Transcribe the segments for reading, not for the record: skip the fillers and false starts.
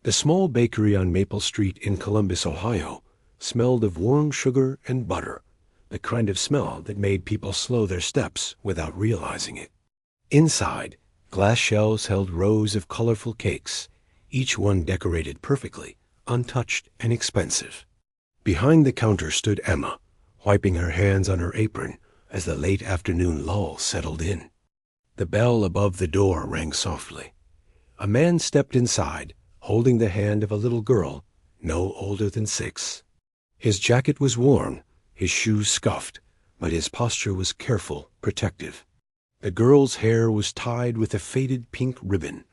The small bakery on Maple Street in Columbus, Ohio, smelled of warm sugar and butter, the kind of smell that made people slow their steps without realizing it. Inside, glass shelves held rows of colorful cakes, each one decorated perfectly, untouched and expensive. Behind the counter stood Emma, wiping her hands on her apron as the late afternoon lull settled in. The bell above the door rang softly. A man stepped inside, holding the hand of a little girl, no older than 6. His jacket was worn, his shoes scuffed, but his posture was careful, protective. The girl's hair was tied with a faded pink ribbon,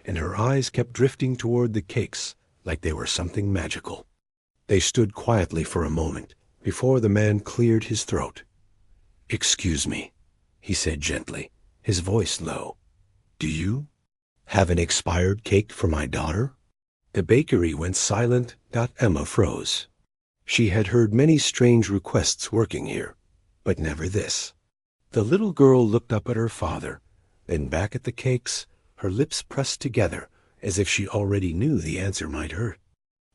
and her eyes kept drifting toward the cakes like they were something magical. They stood quietly for a moment before the man cleared his throat. "Excuse me," he said gently, his voice low. "Do you have an expired cake for my daughter?" The bakery went silent. Emma froze. She had heard many strange requests working here, but never this. The little girl looked up at her father, then back at the cakes, her lips pressed together as if she already knew the answer might hurt.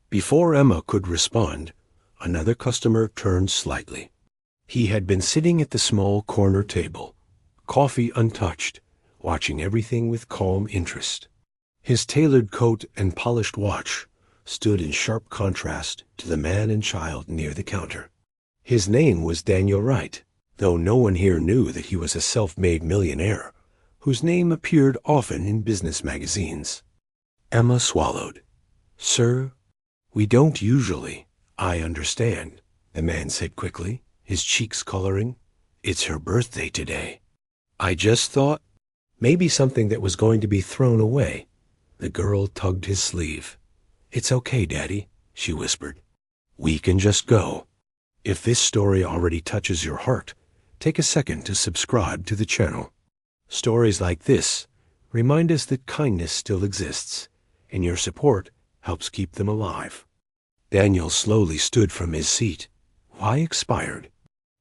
Before Emma could respond, another customer turned slightly. He had been sitting at the small corner table, coffee untouched, watching everything with calm interest. His tailored coat and polished watch stood in sharp contrast to the man and child near the counter. His name was Daniel Wright, though no one here knew that he was a self-made millionaire, whose name appeared often in business magazines. Emma swallowed. "Sir, we don't usually—" "I understand," the man said quickly, his cheeks coloring. "It's her birthday today. I just thought maybe something that was going to be thrown away." The girl tugged his sleeve. "It's okay, Daddy," she whispered. "We can just go." If this story already touches your heart, take a second to subscribe to the channel. Stories like this remind us that kindness still exists, and your support helps keep them alive. Daniel slowly stood from his seat. "Why expired?"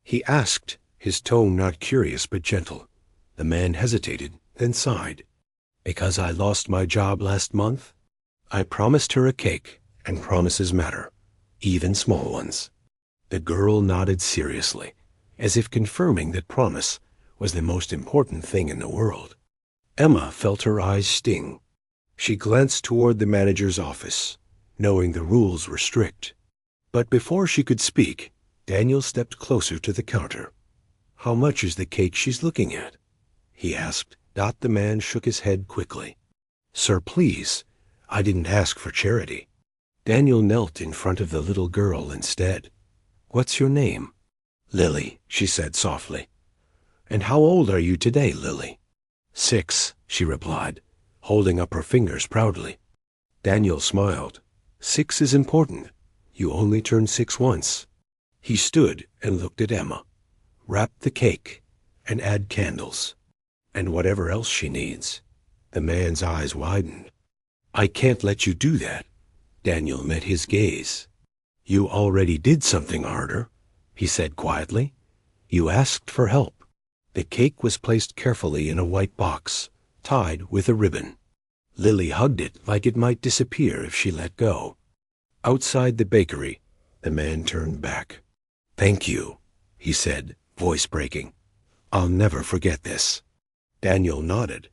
he asked, his tone not curious but gentle. The man hesitated, then sighed. "Because I lost my job last month. I promised her a cake, and promises matter, even small ones." The girl nodded seriously, as if confirming that promise was the most important thing in the world. Emma felt her eyes sting. She glanced toward the manager's office, knowing the rules were strict. But before she could speak, Daniel stepped closer to the counter. "How much is the cake she's looking at?" he asked. The man shook his head quickly. "Sir, please, I didn't ask for charity." Daniel knelt in front of the little girl instead. "What's your name?" "Lily," she said softly. "And how old are you today, Lily?" "6, she replied, holding up her fingers proudly. Daniel smiled. "6 is important. You only turn 6 once." He stood and looked at Emma. "Wrap the cake and add candles. And whatever else she needs." The man's eyes widened. "I can't let you do that." Daniel met his gaze. "You already did something harder," he said quietly. "You asked for help." The cake was placed carefully in a white box, tied with a ribbon. Lily hugged it like it might disappear if she let go. Outside the bakery, the man turned back. "Thank you," he said, voice breaking. "I'll never forget this." Daniel nodded,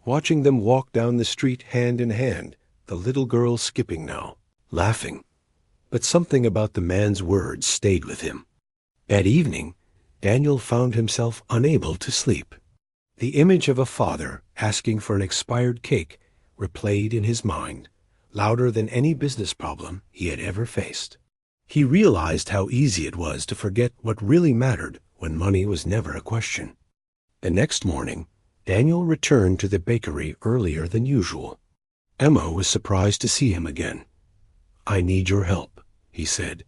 watching them walk down the street hand in hand, the little girl skipping now, laughing. But something about the man's words stayed with him. That evening, Daniel found himself unable to sleep. The image of a father asking for an expired cake replayed in his mind, louder than any business problem he had ever faced. He realized how easy it was to forget what really mattered when money was never a question. The next morning, Daniel returned to the bakery earlier than usual. Emma was surprised to see him again. "I need your help," he said.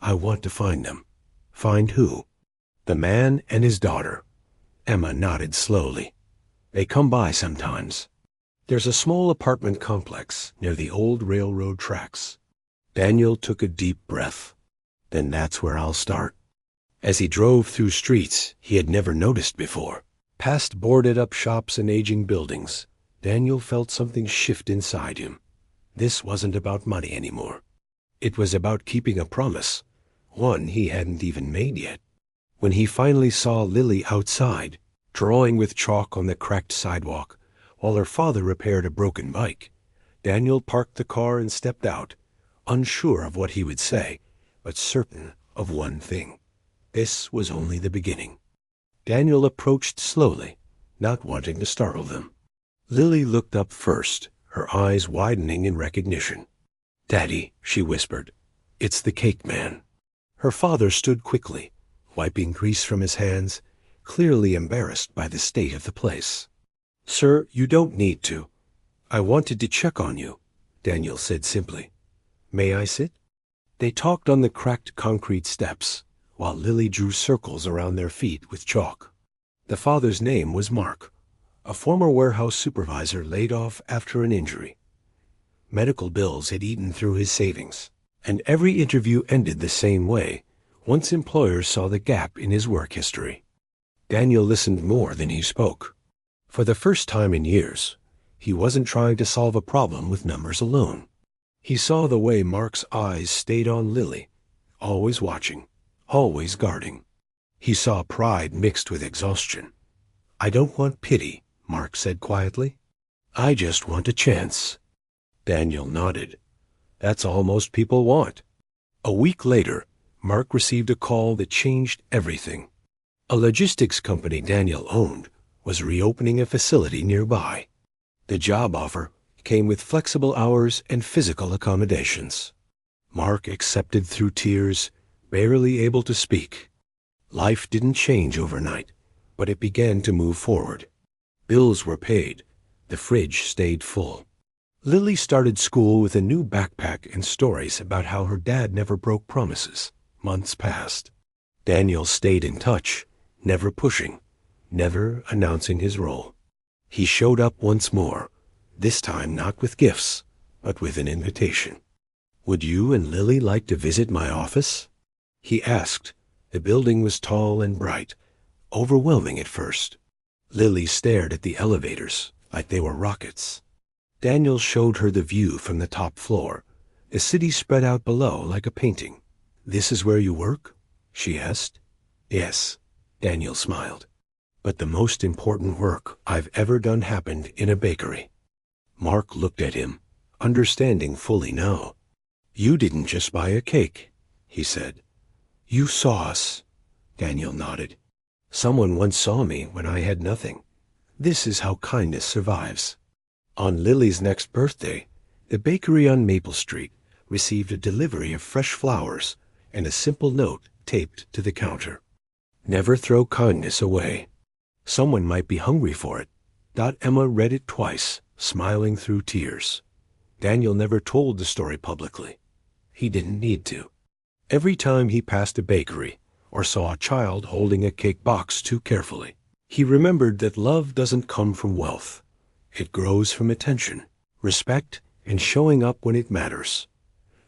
"I want to find them." "Find who?" "The man and his daughter." Emma nodded slowly. "They come by sometimes. There's a small apartment complex near the old railroad tracks." Daniel took a deep breath. "Then that's where I'll start." As he drove through streets he had never noticed before, past boarded-up shops and aging buildings, Daniel felt something shift inside him. This wasn't about money anymore. It was about keeping a promise, one he hadn't even made yet. When he finally saw Lily outside, drawing with chalk on the cracked sidewalk, while her father repaired a broken bike, Daniel parked the car and stepped out, unsure of what he would say, but certain of one thing. This was only the beginning. Daniel approached slowly, not wanting to startle them. Lily looked up first, her eyes widening in recognition. "Daddy," she whispered, "it's the cake man." Her father stood quickly, wiping grease from his hands, clearly embarrassed by the state of the place. "Sir, you don't need to. I wanted to check on you," Daniel said simply. "May I sit?" They talked on the cracked concrete steps, while Lily drew circles around their feet with chalk. The father's name was Mark, a former warehouse supervisor laid off after an injury. Medical bills had eaten through his savings, and every interview ended the same way once employers saw the gap in his work history. Daniel listened more than he spoke. For the first time in years, he wasn't trying to solve a problem with numbers alone. He saw the way Mark's eyes stayed on Lily, always watching, always guarding. He saw pride mixed with exhaustion. "I don't want pity," Mark said quietly. "I just want a chance." Daniel nodded. "That's all most people want." A week later, Mark received a call that changed everything. A logistics company Daniel owned was reopening a facility nearby. The job offer came with flexible hours and physical accommodations. Mark accepted through tears, barely able to speak. Life didn't change overnight, but it began to move forward. Bills were paid. The fridge stayed full. Lily started school with a new backpack and stories about how her dad never broke promises. Months passed. Daniel stayed in touch, never pushing, never announcing his role. He showed up once more, this time not with gifts, but with an invitation. "Would you and Lily like to visit my office?" he asked. The building was tall and bright, overwhelming at first. Lily stared at the elevators like they were rockets. Daniel showed her the view from the top floor, the city spread out below like a painting. "This is where you work?" she asked. "Yes," Daniel smiled. "But the most important work I've ever done happened in a bakery." Mark looked at him, understanding fully now. "You didn't just buy a cake," he said. "You saw us." Daniel nodded. "Someone once saw me when I had nothing. This is how kindness survives." On Lily's next birthday, the bakery on Maple Street received a delivery of fresh flowers and a simple note taped to the counter. "Never throw kindness away. Someone might be hungry for it." Emma read it twice, smiling through tears. Daniel never told the story publicly. He didn't need to. Every time he passed a bakery or saw a child holding a cake box too carefully, he remembered that love doesn't come from wealth. It grows from attention, respect, and showing up when it matters.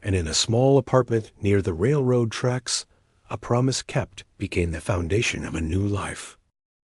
And in a small apartment near the railroad tracks, a promise kept became the foundation of a new life.